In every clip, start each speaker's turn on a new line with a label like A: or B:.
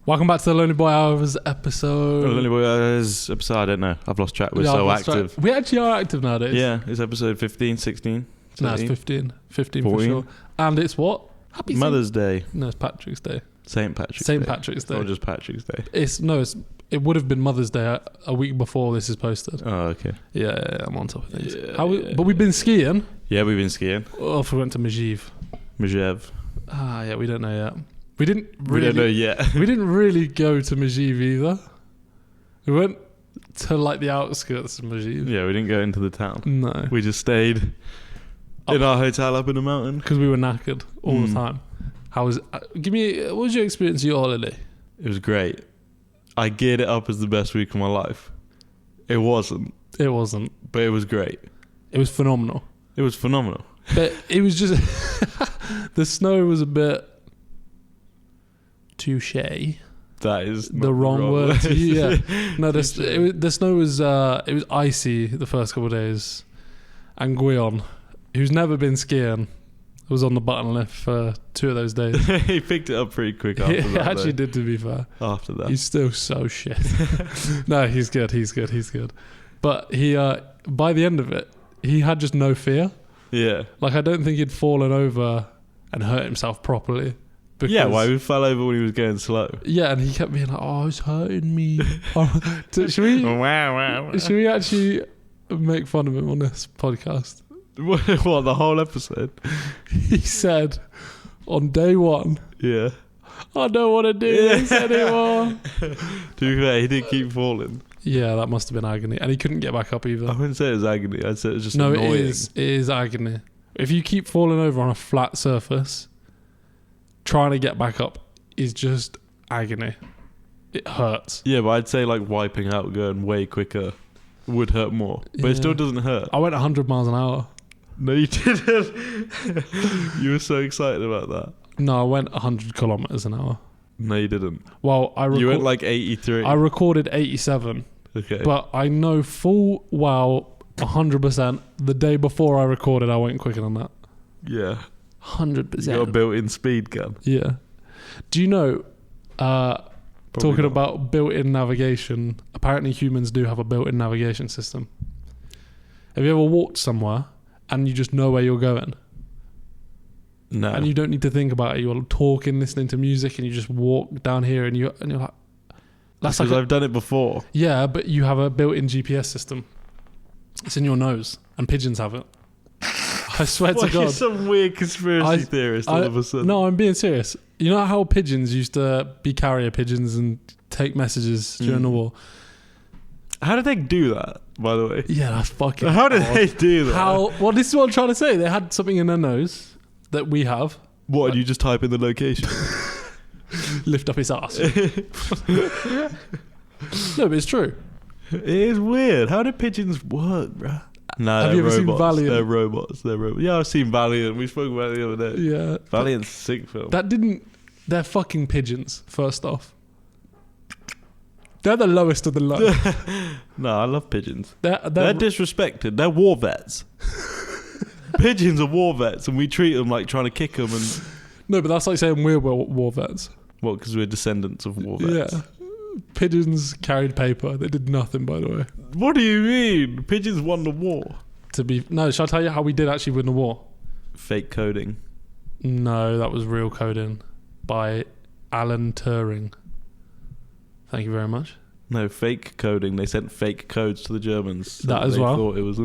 A: Welcome back to the Lonely Boy Hours episode.
B: Lonely Boy Hours episode, I don't know. I've lost track. We're so active.
A: We actually are active nowadays.
B: Yeah, it's episode 15, 16. 17.
A: No, it's 15. 15
B: 14.
A: for sure. And it's what? Happy
B: Mother's Day.
A: No, it's Patrick's Day.
B: St. Patrick's Day.
A: Or
B: just Patrick's Day.
A: It would have been Mother's Day a week before this is posted.
B: Oh, okay.
A: Yeah, I'm on top of things.
B: Yeah,
A: but we've been skiing.
B: Yeah, we've been skiing.
A: Oh, we went to Majev. Ah, yeah, we don't know yet. We don't know yet. We didn't really go to Majev either. We went to like the outskirts of Majev.
B: Yeah, we didn't go into the town.
A: No.
B: We just stayed in our hotel up in the mountain.
A: Because we were knackered all the time. What was your experience of your holiday?
B: It was great. I geared it up as the best week of my life. It wasn't. But it was great.
A: It was phenomenal.
B: But
A: it was just... the snow was a bit... touche.
B: That is
A: the wrong word. Yeah. No, the snow was... it was icy the first couple of days. And Guion, who's never been skiing, was on the button lift for 2 of those days.
B: He picked it up pretty quick after that.
A: He actually did, to be fair.
B: After that.
A: He's still so shit. No, he's good. But he, by the end of it, he had just no fear.
B: Yeah.
A: Like, I don't think he'd fallen over and hurt himself properly.
B: Yeah, why he fell over when he was going slow.
A: Yeah, and he kept being like, "Oh, it's hurting me." Should we actually make fun of him on this podcast?
B: What, the whole episode?
A: He said on day 1,
B: yeah,
A: "I don't want to do this anymore."
B: To be fair, he did keep falling.
A: Yeah, that must have been agony. And he couldn't get back up either.
B: I wouldn't say it was agony. I'd say it was just annoying.
A: It is agony. If you keep falling over on a flat surface, trying to get back up is just agony. It hurts.
B: Yeah, but I'd say like wiping out going way quicker would hurt more. But it still doesn't hurt.
A: I went 100 miles an hour.
B: No, you didn't. You were so excited about that.
A: No, I went 100 kilometers an hour.
B: No, you didn't.
A: Well,
B: you went like 83.
A: I recorded 87.
B: Okay.
A: But I know full well 100% the day before I recorded I went quicker than that.
B: Yeah.
A: 100%.
B: You got a built-in speed gun.
A: Yeah. Do you know, talking about built-in navigation, apparently humans do have a built-in navigation system. Have you ever walked somewhere and you just know where you're going?
B: No.
A: And you don't need to think about it. You're talking, listening to music, and you just walk down here and you're like...
B: That's because I've done it before.
A: Yeah, but you have a built-in GPS system. It's in your nose, and pigeons have it. I swear to God.
B: You're some weird conspiracy theorist all of a sudden.
A: No, I'm being serious. You know how pigeons used to be carrier pigeons and take messages during the war?
B: How did they do that, by the way?
A: Yeah, that's fucking
B: How did they do that?
A: Well, this is what I'm trying to say. They had something in their nose that we have.
B: What, and you just type in the location?
A: Lift up his ass. No, but it's true.
B: It is weird. How do pigeons work, bruh? No,
A: have you ever seen Valiant?
B: They're robots. Yeah, I've seen Valiant. We spoke about it the other day.
A: Yeah.
B: Valiant's a sick film.
A: They're fucking pigeons, first off. They're the lowest of the low.
B: No, I love pigeons.
A: They're
B: disrespected. They're war vets. Pigeons are war vets, and we treat them like trying to kick them. And
A: no, but that's like saying we're war vets.
B: What, because we're descendants of war vets?
A: Yeah. Pigeons carried paper. They did nothing, by the way.
B: What do you mean? Pigeons won the war.
A: Shall I tell you how we did actually win the war?
B: Fake coding.
A: No, that was real coding by Alan Turing. Thank you very much.
B: No, fake coding. They sent fake codes to the Germans. So
A: that as well.
B: They thought it was...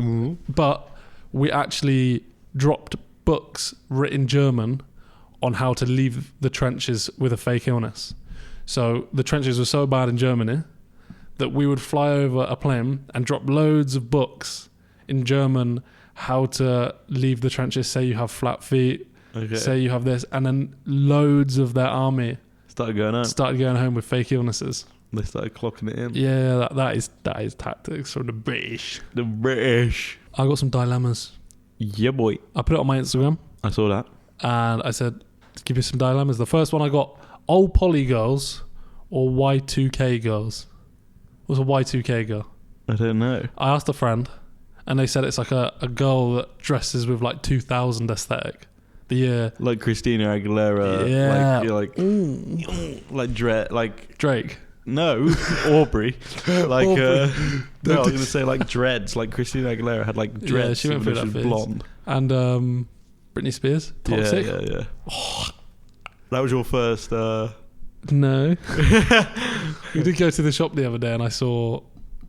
A: But we actually dropped books written German on how to leave the trenches with a fake illness. So the trenches were so bad in Germany that we would fly over a plane and drop loads of books in German how to leave the trenches. Say you have flat feet, say you have this, and then loads of their army started going home with fake illnesses.
B: They started clocking it in.
A: Yeah, that is tactics from the British.
B: The British.
A: I got some dilemmas.
B: Yeah, boy.
A: I put it on my Instagram.
B: I saw that.
A: And I said, give you some dilemmas. The first one I got, old poly girls or Y2K girls? What's a Y2K girl?
B: I don't know.
A: I asked a friend, and they said it's like a girl that dresses with like 2000 aesthetic.
B: Like Christina Aguilera.
A: Yeah.
B: Like
A: Drake.
B: No, Aubrey. Like,
A: Aubrey.
B: no, I was going to say like dreads. Like Christina Aguilera had like dreads.
A: Yeah, she went through
B: when
A: that
B: she was
A: phase.
B: blonde.
A: And Britney Spears. Toxic.
B: Yeah. That was your first.
A: No. We did go to the shop the other day and I saw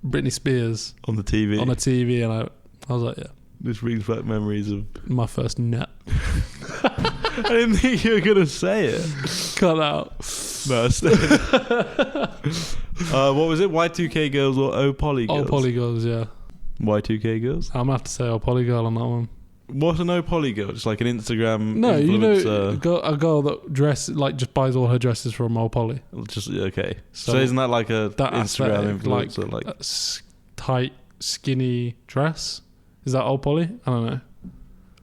A: Britney Spears
B: on the TV.
A: On a TV, and I was like, yeah.
B: This brings back memories of
A: my first nut.
B: I didn't think you were going to say it.
A: Cut out.
B: No, what was it? Y2K girls or O Poly girls?
A: O Poly girls, yeah.
B: Y2K girls?
A: I'm going to have to say O Poly girl on that one.
B: What's an O Poly girl? Just like an Instagram
A: No,
B: influencer?
A: you know, a girl that just buys all her dresses from O Poly.
B: Just okay. So isn't that like a Instagram influencer? Like
A: a tight, skinny dress? Is that O Poly? I don't know.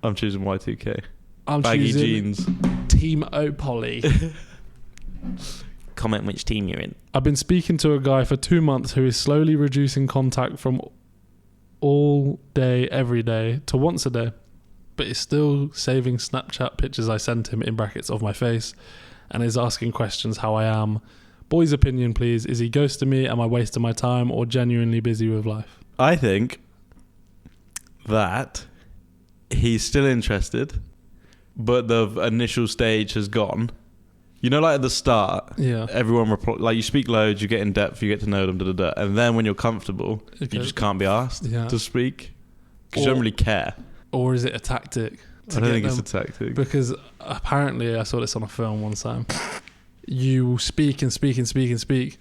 B: I'm choosing Y2K.
A: I'm
B: baggy
A: choosing
B: jeans.
A: Team O Poly.
B: Comment which team you're in.
A: I've been speaking to a guy for 2 months who is slowly reducing contact from all day, every day to once a day, but is still saving Snapchat pictures I sent him in brackets of my face and is asking questions how I am. Boy's opinion, please. Is he ghosting me? Am I wasting my time or genuinely busy with life?
B: I think that he's still interested, but the initial stage has gone. You know, like at the start,
A: yeah,
B: everyone like you speak loads, you get in depth, you get to know them, and then when you're comfortable, you just can't be asked to speak because you don't really care. Or
A: is it a tactic?
B: I don't think it's a tactic,
A: because apparently I saw this on a film one time. You speak and speak and speak and speak,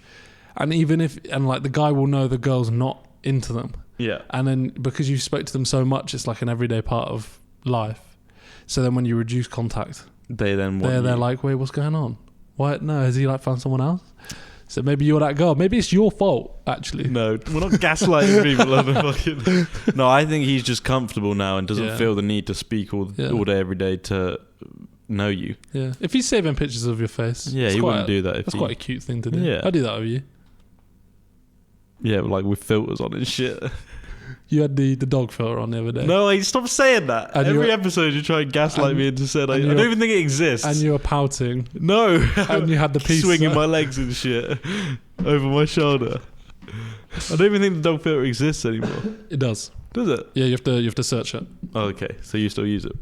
A: and even if like the guy will know the girl's not into them.
B: Yeah,
A: and then because you spoke to them so much, it's like an everyday part of life. So then when you reduce contact, they're like, wait, what's going on? Why? No, has he like found someone else? So maybe you're that girl. Maybe it's your fault, actually.
B: No, we're not gaslighting people. On the fucking... No, I think he's just comfortable now and doesn't feel the need to speak all day, every day to know you.
A: Yeah. If he's saving pictures of your face,
B: he wouldn't do that.
A: That's quite a cute thing to do.
B: Yeah.
A: I'd do that with you.
B: Yeah, like with filters on and shit.
A: You had the dog filter on the other day.
B: No, stop saying that. And every episode you try and gaslight me into saying I don't even think it exists.
A: And you were pouting.
B: No.
A: And you had the piece
B: swinging my legs and shit over my shoulder. I don't even think the dog filter exists anymore.
A: It does.
B: Does it?
A: Yeah, you have to search it.
B: Oh, okay, so you still use it.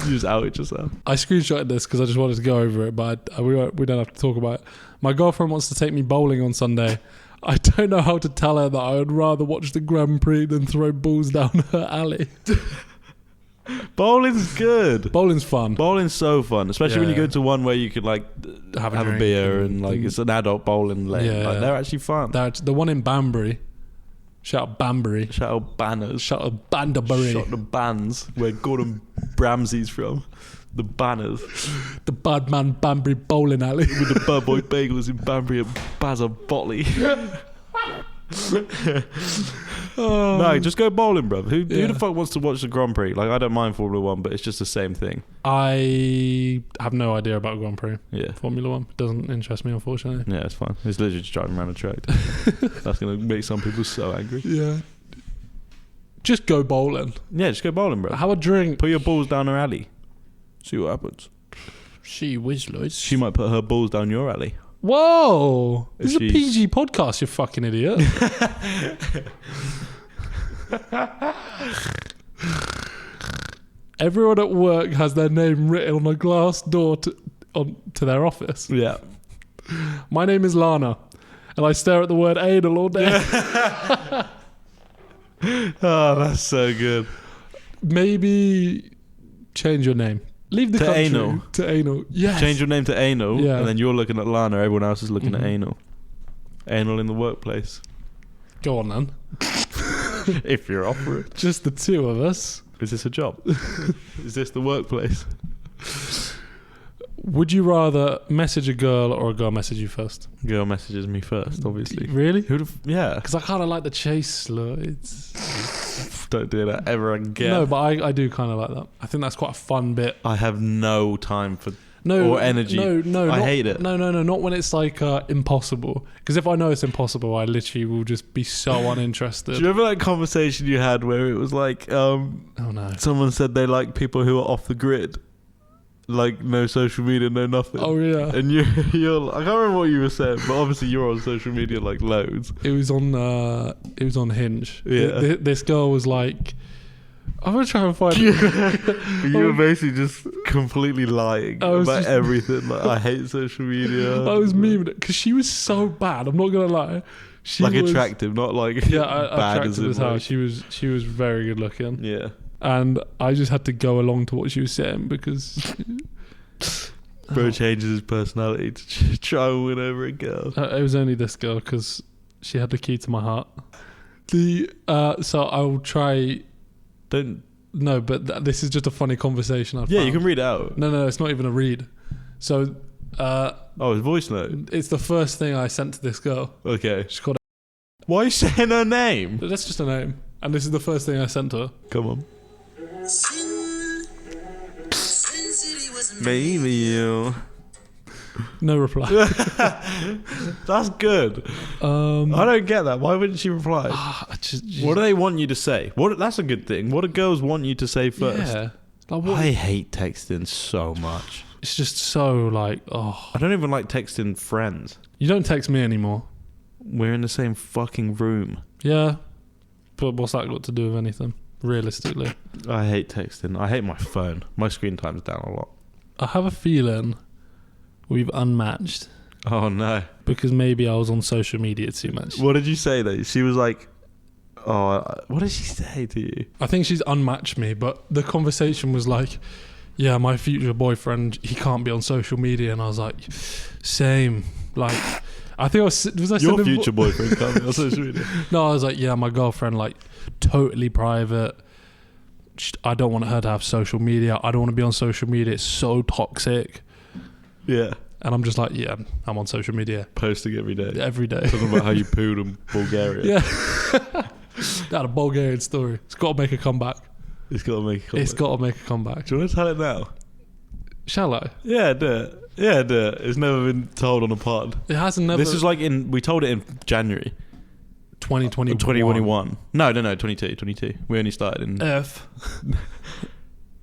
B: You just outed yourself.
A: I screenshotted this because I just wanted to go over it, but we don't have to talk about it. My girlfriend wants to take me bowling on Sunday. I don't know how to tell her that I would rather watch the Grand Prix than throw balls down her alley.
B: Bowling's good.
A: Bowling's fun.
B: Bowling's so fun, especially when you go to one where you could like have a beer and like it's an adult bowling lane.
A: Yeah,
B: like, they're actually fun.
A: The one in Banbury. Shout out Banbury.
B: Shout out Banners.
A: Shout out Banderbury.
B: Shout out the Bands where Gordon Bramsey's from. The Banners.
A: The Badman Banbury bowling alley.
B: With the Bad Boy Bagels in Banbury and Bazza Botley. No, just go bowling, bruv. Who the fuck wants to watch the Grand Prix? Like, I don't mind Formula 1, but it's just the same thing.
A: I have no idea about Grand Prix.
B: Yeah.
A: Formula 1 doesn't interest me, unfortunately.
B: Yeah, it's fine. It's literally just driving around a track. That's going to make some people so angry.
A: Yeah. Just go bowling.
B: Yeah, just go bowling, bro.
A: Have a drink.
B: Put your balls down her alley. See what happens.
A: She whiz loads.
B: She might put her balls down your alley.
A: Whoa! This is a PG podcast, you fucking idiot. Everyone at work has their name written on a glass door to their office.
B: Yeah.
A: My name is Lana, and I stare at the word anal all day.
B: Oh, that's so good.
A: Maybe change your name. Leave the country.
B: Anal.
A: To anal. Yes.
B: Change your name to Anal,
A: yeah.
B: And then you're looking at Lana, everyone else is looking at Anal. Anal in the workplace.
A: Go on, then.
B: If you're up for it.
A: Just the two of us.
B: Is this a job? Is this the workplace?
A: Would you rather message a girl or a girl message you first?
B: Girl messages me first, obviously.
A: Really?
B: Yeah.
A: Because I kind of like the chase, Lloyds.
B: Don't do that ever again.
A: No, but I do kind of like that. I think that's quite a fun bit.
B: I have no time for
A: No,
B: or energy.
A: No,
B: I
A: not,
B: hate it.
A: No, not when it's like impossible. Because if I know it's impossible, I literally will just be so uninterested.
B: Do you remember that conversation you had where it was like,
A: oh no,
B: someone said they like people who are off the grid, like no social media, no nothing.
A: Oh yeah.
B: And you're I can't remember what you were saying, but obviously you're on social media like loads.
A: It was on Hinge.
B: Yeah.
A: This girl was like, I'm gonna try and find.
B: You were basically just completely lying about
A: just,
B: everything. Like, I hate social media.
A: I was memeing it because she was so bad. I'm not gonna lie. She
B: like
A: was,
B: attractive, not like bad
A: attractive as hell. She was very good looking.
B: Yeah.
A: And I just had to go along to what she was saying because
B: Bro changes his personality to try and win over a girl.
A: It was only this girl because she had the key to my heart. So I'll try.
B: Don't.
A: No, but this is just a funny conversation.
B: You can read it out.
A: No, it's not even a read. So.
B: It's voice note.
A: It's the first thing I sent to this girl.
B: Okay.
A: She's called.
B: Why are you saying her name?
A: That's just a name, and this is the first thing I sent her.
B: Come on. Maybe you.
A: No reply.
B: That's good. I don't get that. Why wouldn't she reply? What do they want you to say? That's a good thing. What do girls want you to say first?
A: Yeah. Like,
B: I hate texting so much.
A: It's just so like,
B: I don't even like texting friends.
A: You don't text me anymore.
B: We're in the same fucking room.
A: Yeah. But what's that got to do with anything? Realistically.
B: I hate texting. I hate my phone. My screen time's down a lot.
A: I have a feeling we've unmatched.
B: Oh no.
A: Because maybe I was on social media too much.
B: What did you say though? She was like, what did she say to you?
A: I think she's unmatched me, but the conversation was like, yeah, my future boyfriend, he can't be on social media. And I was like, same. Like, I think
B: your future boyfriend can't be on social media?
A: No, I was like, yeah, my girlfriend, like, totally private. I don't want her to have social media. I don't want to be on social media. It's so toxic.
B: Yeah.
A: And I'm just like, yeah, I'm on social media.
B: Posting every day.
A: Every day.
B: Talking about how you pooed in Bulgaria.
A: Yeah. That a Bulgarian story. It's got to make a comeback.
B: It's got to make a comeback.
A: It's got to make a comeback.
B: Do you want to tell it now?
A: Shall I?
B: Yeah, do it. Yeah, do it. It's never been told on a pod.
A: It hasn't never...
B: This is like we told it in January.
A: 2021.
B: 2021. No, 22. We only started in...
A: F.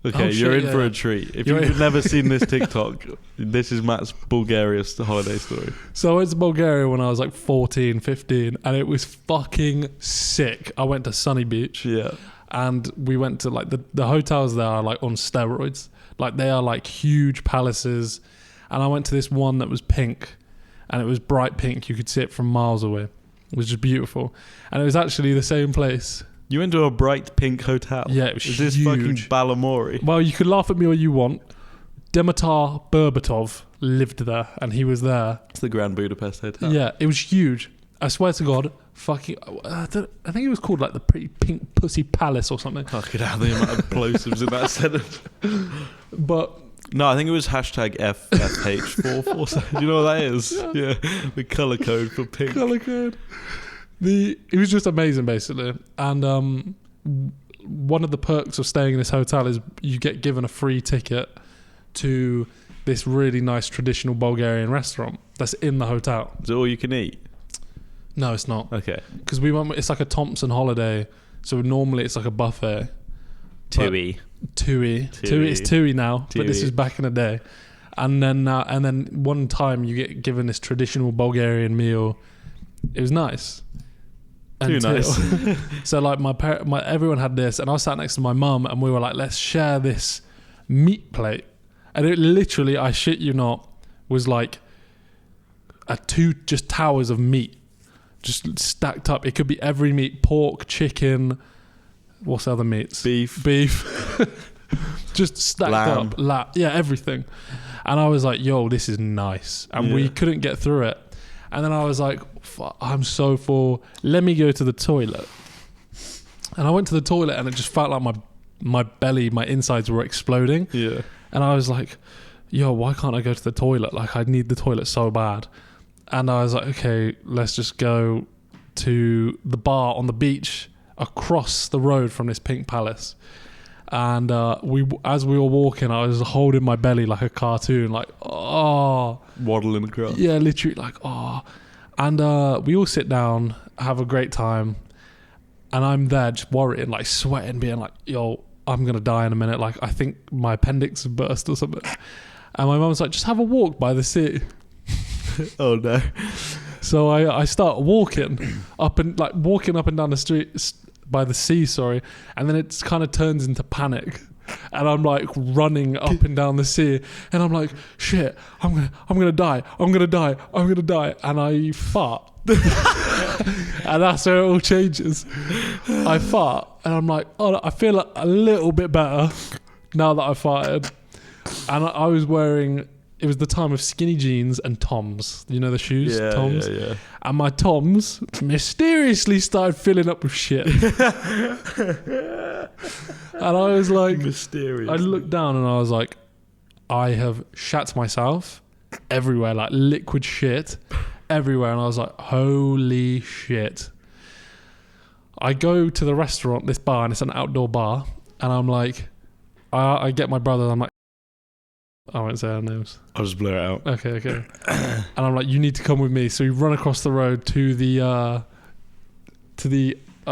B: Okay, you're in for a treat. If you've never seen this TikTok, this is Matt's Bulgaria holiday story.
A: So I went to Bulgaria when I was like 14, 15, and it was fucking sick. I went to Sunny Beach.
B: Yeah.
A: And we went to like the hotels there are like on steroids. Like they are like huge palaces. And I went to this one that was pink. And it was bright pink. You could see it from miles away. It was just beautiful. And it was actually the same place.
B: You went to a bright pink hotel?
A: Yeah, it was huge.
B: Is this fucking Balamori?
A: Well, you could laugh at me all you want. Dimitar Berbatov lived there, and he was there.
B: It's the Grand Budapest Hotel.
A: Yeah, it was huge. I swear to God, fucking... I think it was called like the Pretty Pink Pussy Palace or something.
B: Fucking hell, the amount of plosives in that sentence.
A: But...
B: No, I think it was hashtag FFH447. Do you know what that is? Yeah. The colour code for pink.
A: Colour code. It was just amazing, basically. And one of the perks of staying in this hotel is you get given a free ticket to this really nice traditional Bulgarian restaurant that's in the hotel.
B: Is it all you can eat?
A: No, it's not.
B: Okay.
A: Because it's like a Thompson holiday, so normally it's like a buffet.
B: Tui.
A: It's Tui now, but this is back in the day. And then one time you get given this traditional Bulgarian meal. It was nice.
B: Too nice.
A: So like my everyone had this, and I sat next to my mum, and we were like, let's share this meat plate. And it literally, I shit you not, was like two just towers of meat just stacked up. It could be every meat: pork, chicken, what's the other meats?
B: Beef.
A: Just stacked up. Yeah, everything. And I was like, yo, this is nice. And we couldn't get through it. And then I was like, I'm so full. Let me go to the toilet. And I went to the toilet, and it just felt like my belly, my insides were exploding.
B: Yeah.
A: And I was like, yo, why can't I go to the toilet? Like, I need the toilet so bad. And I was like, okay, let's just go to the bar on the beach across the road from this pink palace. And as we were walking, I was holding my belly like a cartoon, like, oh.
B: Waddling across.
A: Yeah, literally, like, oh. And we all sit down, have a great time. And I'm there just worrying, like sweating, being like, yo, I'm going to die in a minute. Like, I think my appendix has burst or something. And my mum's like, just have a walk by the sea.
B: Oh, no.
A: So I start walking up and down the street by the sea, sorry. And then it kind of turns into panic. And I'm like running up and down the sea. And I'm like, shit, I'm gonna die. And I fart. And that's where it all changes. I fart. And I'm like, oh, I feel a little bit better now that I farted. And I was wearing, it was the time of skinny jeans and Toms. You know the shoes?
B: Yeah,
A: Toms?
B: yeah.
A: And my Toms mysteriously started filling up with shit. And I was like,
B: mysterious.
A: I looked down and I was like, I have shat myself everywhere, like liquid shit everywhere. And I was like, holy shit. I go to the restaurant, this bar, and it's an outdoor bar. And I'm like, I get my brother, I'm like, I won't say our names.
B: I'll just blur it out.
A: Okay. And I'm like, you need to come with me. So we run across the road to the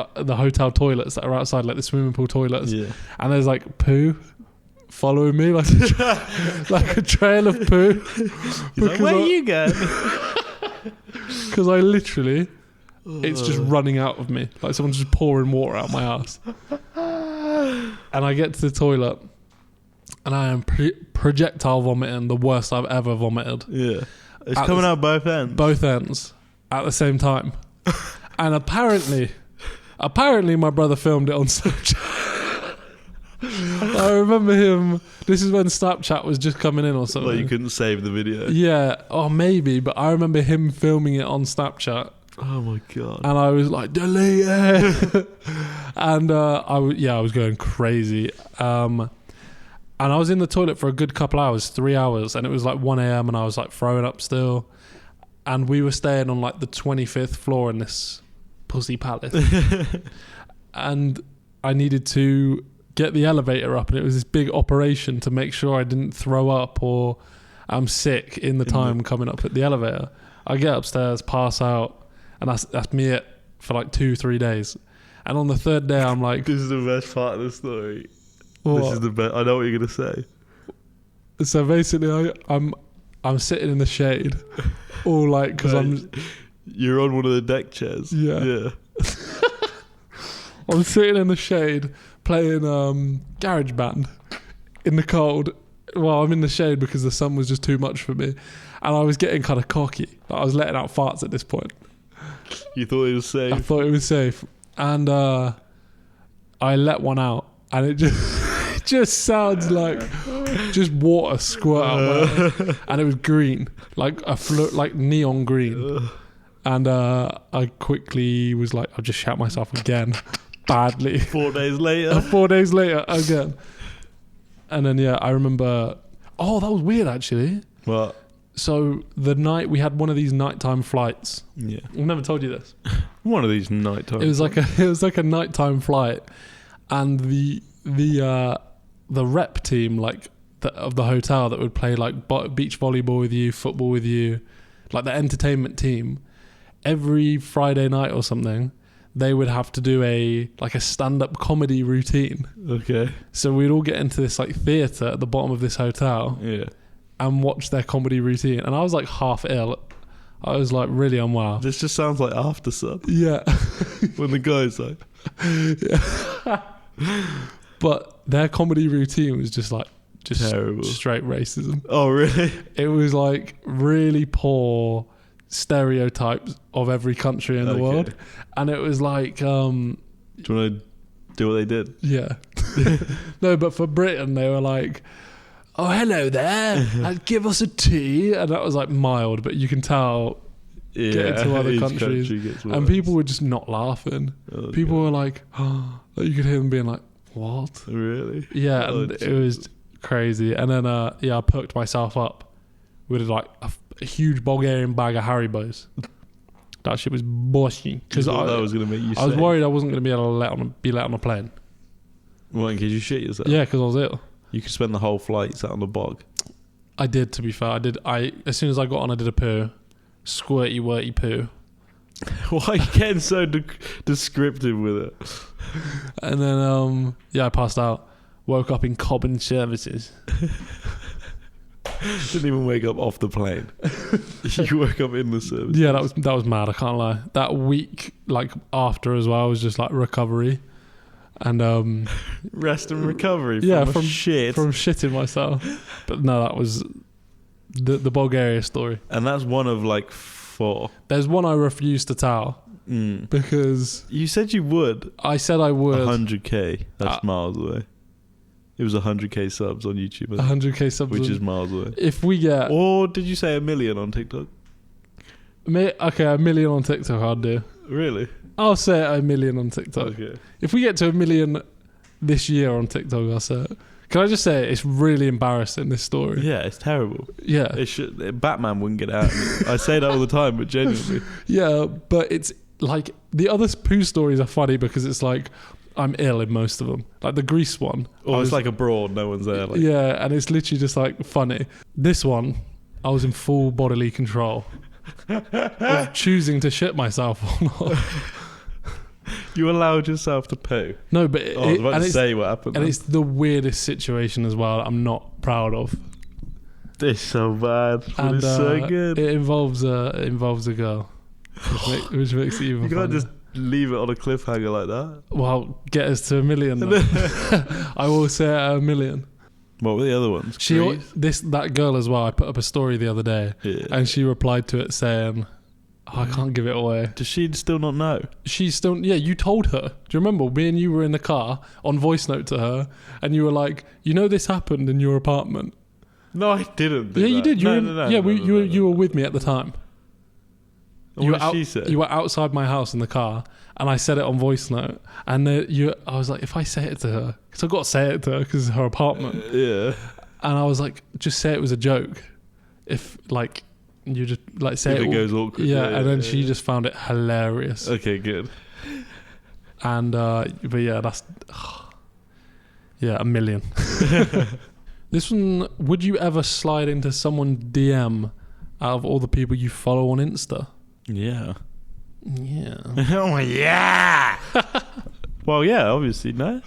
A: hotel toilets that are outside, like the swimming pool toilets.
B: Yeah.
A: And there's like poo following me, like like a trail of poo.
B: He's like, where are you going?
A: Because I literally, it's just running out of me. Like someone's just pouring water out my ass. And I get to the toilet and I am projectile vomiting, the worst I've ever vomited.
B: Yeah. It's coming out both ends.
A: Both ends at the same time. And apparently my brother filmed it on Snapchat. I remember him, this is when Snapchat was just coming in or something.
B: Like you couldn't save the video.
A: Yeah, or maybe, but I remember him filming it on Snapchat.
B: Oh my God.
A: And I was like, delete it. And I was going crazy. And I was in the toilet for a good couple hours, 3 hours, and it was like 1 a.m. and I was like throwing up still. And we were staying on like the 25th floor in this pussy palace. And I needed to get the elevator up, and it was this big operation to make sure I didn't throw up or I'm sick in the time coming up at the elevator. I get upstairs, pass out, and that's me it for like 2-3 days. And on the third day, I'm like,
B: this is the best part of the story.
A: what?
B: This is the best. I know what you're gonna say.
A: So basically, I'm sitting in the shade, all like, because
B: you're on one of the deck chairs.
A: Yeah. I'm sitting in the shade playing GarageBand in the cold. Well, I'm in the shade because the sun was just too much for me, and I was getting kind of cocky. Like I was letting out farts at this point.
B: You thought it was safe.
A: I thought it was safe, and I let one out, and it just sounds like just water squirt out, and it was green, like like neon green. And I quickly was like, I'll just shout myself again, badly.
B: 4 days later.
A: 4 days later again. And then I remember. Oh, that was weird actually.
B: What?
A: So the night we had one of these nighttime flights.
B: Yeah.
A: I've never told you this.
B: One of these nighttime.
A: It was like a nighttime flight, and the rep team of the hotel that would play like beach volleyball with you, football with you, like the entertainment team. Every Friday night or something, they would have to do a stand-up comedy routine.
B: Okay.
A: So we'd all get into this like theatre at the bottom of this hotel.
B: Yeah.
A: And watch their comedy routine. And I was like half ill. I was like really unwell.
B: This just sounds like After Sun.
A: Yeah.
B: When the guy's like...
A: Yeah. But their comedy routine was just
B: terrible.
A: Straight racism.
B: Oh, really?
A: It was like really poor stereotypes of every country in the world. And it was like... do
B: you want to do what they did?
A: Yeah. No, but for Britain, they were like... Oh, hello there. Give us a tea. And that was like mild, but you can tell getting to other countries. And people were just not laughing.
B: Oh,
A: people were like, oh, you could hear them being like, what?
B: Really?
A: Yeah, and it was crazy. And then, I perked myself up with like a huge Bulgarian bag of Haribos. That shit was bossy.
B: Because that was going to make you
A: I was worried I wasn't going to be able to be let on a plane.
B: What, in case you shit yourself?
A: Yeah, because I was ill.
B: You could spend the whole flight sat on the bog.
A: I did, to be fair. As soon as I got on, I did a poo. Squirty, worty poo.
B: Why are you getting so descriptive with it?
A: And then, I passed out. Woke up in Cobham Services.
B: Didn't even wake up off the plane. You woke up in the service.
A: Yeah, that was mad. I can't lie. That week, like after as well, was just like recovery, and
B: rest and recovery.
A: From
B: shit,
A: from shitting myself. But no, that was the Bulgaria story.
B: And that's one of like 4.
A: There's one I refused to tell because
B: you said you would.
A: I said I would.
B: 100k. That's miles away. It was 100k subs on YouTube.
A: 100k subs,
B: which is miles away.
A: If we get,
B: or did you say 1 million on TikTok?
A: Okay, 1 million on TikTok, I'll do.
B: Really?
A: I'll say 1 million on TikTok. Okay. If we get to 1 million this year on TikTok, I'll say it. Can I just say it's really embarrassing, this story?
B: Yeah, it's terrible.
A: Yeah,
B: Batman wouldn't get out. I say that all the time, but genuinely.
A: Yeah, but it's like the other poo stories are funny because it's like, I'm ill in most of them. Like the Greece one.
B: Or it's like abroad, no one's there. Like.
A: Yeah, and it's literally just like funny. This one, I was in full bodily control of choosing to shit myself or not.
B: You allowed yourself to poo?
A: No, but
B: I was about to say what happened.
A: And it's the weirdest situation as well that I'm not proud of.
B: It's so bad, but it's so good.
A: It involves a girl, which makes it even funnier.
B: You can't just leave it on a cliffhanger like that.
A: Well, get us to 1 million then. I will say 1 million.
B: What were the other ones?
A: That girl as well, I put up a story the other day, and she replied to it saying, I can't give it away.
B: Does she still not know?
A: She's still, you told her. Do you remember? Me and you were in the car on voice note to her, and you were like, this happened in your apartment.
B: No, I didn't.
A: You did. You were with me at the time.
B: What did she say?
A: You were outside my house in the car, and I said it on voice note. And I was like, if I say it to her, because I've got to say it to her because it's her apartment.
B: Yeah.
A: And I was like, just say it was a joke. If like you just like say
B: if it goes awkward.
A: Yeah. And then she just found it hilarious.
B: Okay, good.
A: And but yeah, that's 1 million. This one, would you ever slide into someone's DM out of all the people you follow on Insta?
B: Yeah.
A: Yeah.
B: Oh, yeah. Well, yeah, obviously, no.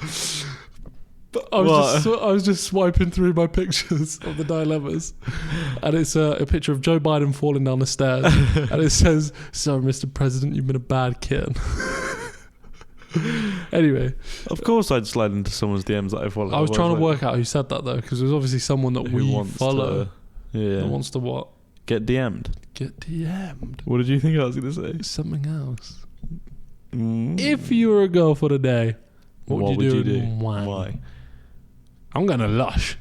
A: But I was just swiping through my pictures of the dilemmas, and it's a picture of Joe Biden falling down the stairs, and it says, "Sorry, Mr. President, you've been a bad kid." Anyway,
B: of course I'd slide into someone's DMs that I follow.
A: I was trying to work out who said that though, because there's obviously someone that we follow. That wants to what?
B: Get DM'd.
A: Get DM'd.
B: What did you think I was going to say?
A: Something else. If you were a girl for the day, what would you do? Why? I'm going to Lush.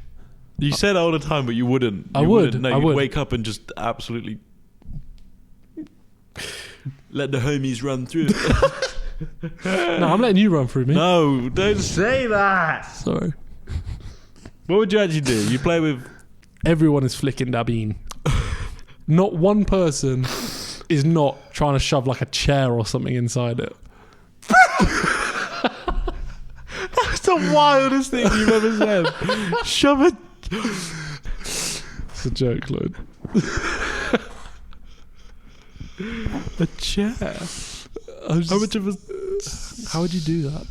B: You say that all the time, but you wouldn't.
A: I would.
B: No, you'd wake up and just absolutely let the homies run through it.
A: No, I'm letting you run through me.
B: No, don't say that.
A: Sorry.
B: What would you actually do? You play with...
A: Everyone is flicking Dabine. Not one person is not trying to shove like a chair or something inside it.
B: That's the wildest thing you've ever said. Shove it.
A: It's a joke, Lloyd.
B: A chair? How much of a...
A: How would you do that?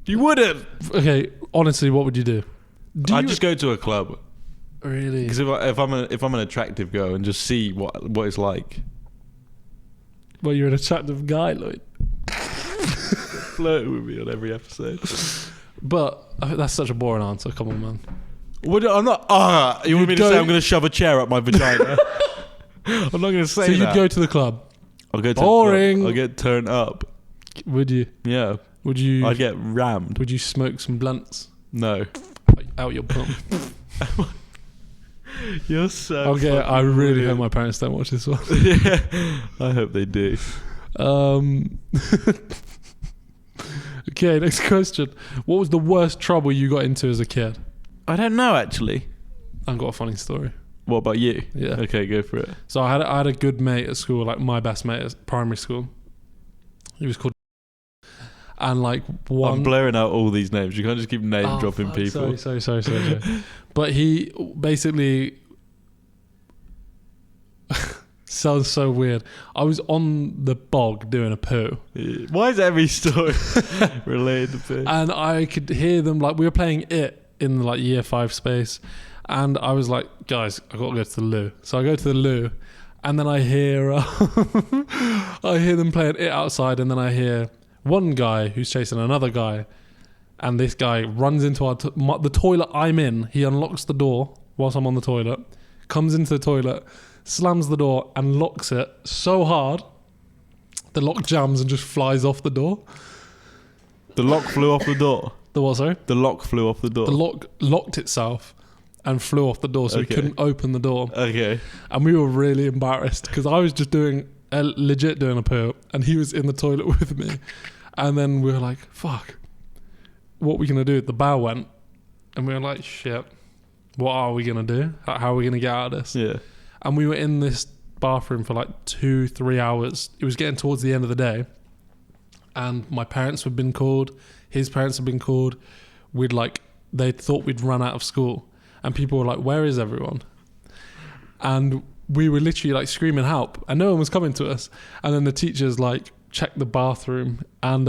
B: You wouldn't.
A: Okay, honestly, what would you do?
B: I'd just go to a club.
A: Really?
B: Because if I'm an attractive girl and just see what it's like.
A: Well, you're an attractive guy, Lloyd.
B: Flirt with me on every episode.
A: But that's such a boring answer. Come on, man.
B: I'm not. You want me to say I'm going to shove a chair up my vagina? I'm not going to say that.
A: So you'd go to the club.
B: I'll go to
A: boring.
B: The club. I'll get turned up.
A: Would you?
B: Yeah.
A: Would you?
B: I'd get rammed.
A: Would you smoke some blunts?
B: No.
A: Out your bum.
B: You're so.
A: Okay, I really hope my parents don't watch this one.
B: Yeah, I hope they do.
A: Okay, next question. What was the worst trouble you got into as a kid?
B: I don't know, actually.
A: I've got a funny story.
B: What about you?
A: Yeah.
B: Okay, go for it.
A: So I had a good mate at school, like my best mate at primary school. He was called... And like
B: I'm blurring out all these names. You can't just keep name dropping
A: fuck,
B: people.
A: Sorry. But he basically sounds so weird. I was on the bog doing a poo.
B: Why is every story related to poo?
A: And I could hear them, like, we were playing it in like year 5 space. And I was like, guys, I got to go to the loo. So I go to the loo, and then I hear I hear them playing it outside, and then I hear one guy who's chasing another guy, and this guy runs into the toilet I'm in. He unlocks the door whilst I'm on the toilet, comes into the toilet, slams the door and locks it so hard the lock jams and just flies off the door.
B: The lock flew off the door.
A: The what, sorry?
B: The lock flew off the door.
A: The lock locked itself and flew off the door, so we couldn't open the door.
B: Okay.
A: And we were really embarrassed because I was just legit doing a poo, and he was in the toilet with me. And then we were like, fuck, what are we going to do? The bell went, and we were like, shit, what are we going to do? How are we going to get out of this?
B: Yeah.
A: And we were in this bathroom for like 2-3 hours. It was getting towards the end of the day, and my parents had been called, his parents had been called. They thought we'd run out of school, and people were like, where is everyone? And we were literally like screaming help, and no one was coming to us. And then the teachers like checked the bathroom, and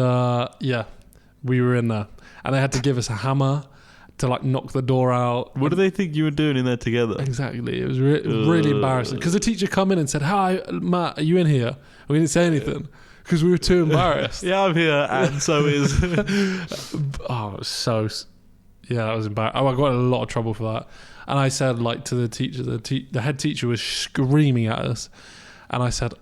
A: we were in there, and they had to give us a hammer to like knock the door out.
B: What do they think you were doing in there together?
A: Exactly. It was really embarrassing because the teacher come in and said, hi, Matt, are you in here? And we didn't say anything because we were too embarrassed.
B: Yeah, I'm here, and so is...
A: Oh, it was so... Yeah, that was embarrassing. I got in a lot of trouble for that. And I said, like, to the teacher, the head teacher was screaming at us. And I said,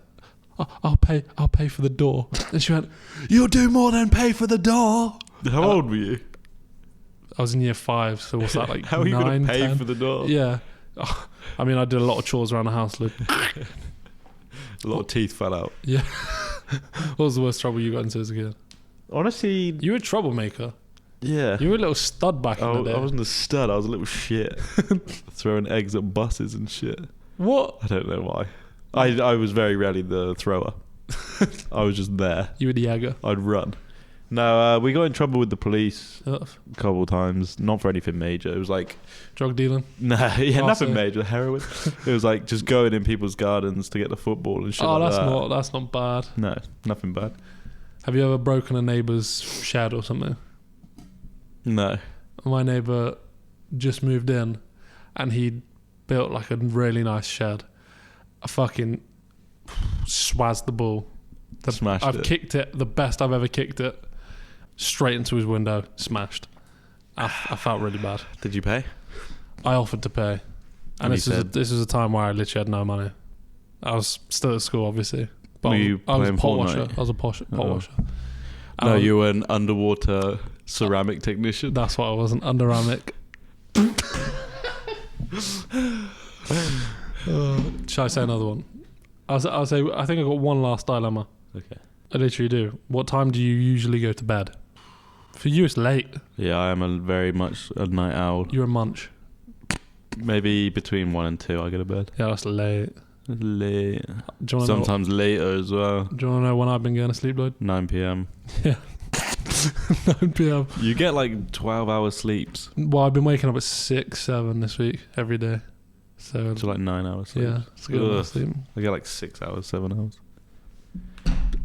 A: I'll pay for the door. And she went, you'll do more than pay for the door.
B: How old were you?
A: I was in year 5, so what's that, like
B: How are you going to pay
A: 10?
B: for the door?
A: Yeah. Oh, I mean, I did a lot of chores around the house, Luke.
B: A lot of teeth fell out.
A: Yeah. What was the worst trouble you got into as a kid?
B: Honestly...
A: You were a troublemaker.
B: Yeah.
A: You were a little stud back in the day.
B: I wasn't a stud, I was a little shit. Throwing eggs at buses and shit.
A: What?
B: I don't know why. I was very rarely the thrower. I was just there.
A: You were the Jagger.
B: I'd run. No, we got in trouble with the police
A: Ugh.
B: a couple of times. Not for anything major. It was like...
A: Drug dealing?
B: Nah, nothing major. Heroin. It was like just going in people's gardens to get the football and shit like that.
A: That's not bad.
B: No, nothing bad.
A: Have you ever broken a neighbour's shed or something?
B: No.
A: My neighbour just moved in, and he built like a really nice shed. I fucking swazzed the ball.
B: Smashed
A: I've
B: it.
A: kicked it, the best I've ever kicked it, straight into his window, smashed. I felt really bad.
B: Did you pay?
A: I offered to pay. And this was a time where I literally had no money. I was still at school, obviously. But
B: Were you
A: I was a
B: playing
A: pot
B: Fortnite?
A: washer. I was a pot washer.
B: No, you were an underwater ceramic technician.
A: That's what I was, an underamic. Shall I say another one? I'll say, I think I got one last dilemma.
B: Okay.
A: I literally do. What time do you usually go to bed? For you, it's late.
B: Yeah, I am very much a night owl.
A: You're a munch.
B: Maybe between 1 and 2 I go to bed.
A: Yeah, that's late.
B: Late.
A: Do you
B: Sometimes later as well.
A: Do you want to know when I've been going to sleep, Lloyd?
B: 9 p.m.
A: Yeah. 9 p.m.
B: You get like 12-hour sleeps.
A: Well, I've been waking up at 6, 7 this week, every day. So
B: like 9 hours sleep.
A: yeah, it's a good amount of sleep.
B: I get like 6 hours, 7 hours.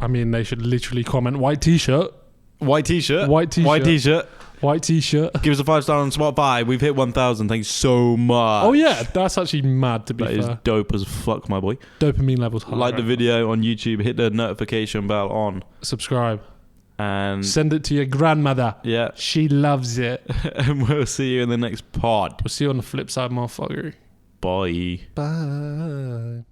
A: I mean, they should literally comment white t-shirt.
B: White t-shirt.
A: White t-shirt.
B: White t-shirt.
A: White t-shirt.
B: Give us a 5-star on Spotify. We've hit 1,000. Thanks so much.
A: Oh yeah, that's actually mad to be
B: That
A: fair.
B: is dope as fuck, my boy.
A: Dopamine levels high.
B: Like the video on YouTube. Hit the notification bell on.
A: Subscribe.
B: And
A: send it to your grandmother.
B: Yeah.
A: She loves it.
B: And we'll see you in the next pod.
A: We'll see you on the flip side, motherfucker.
B: Bye.
A: Bye.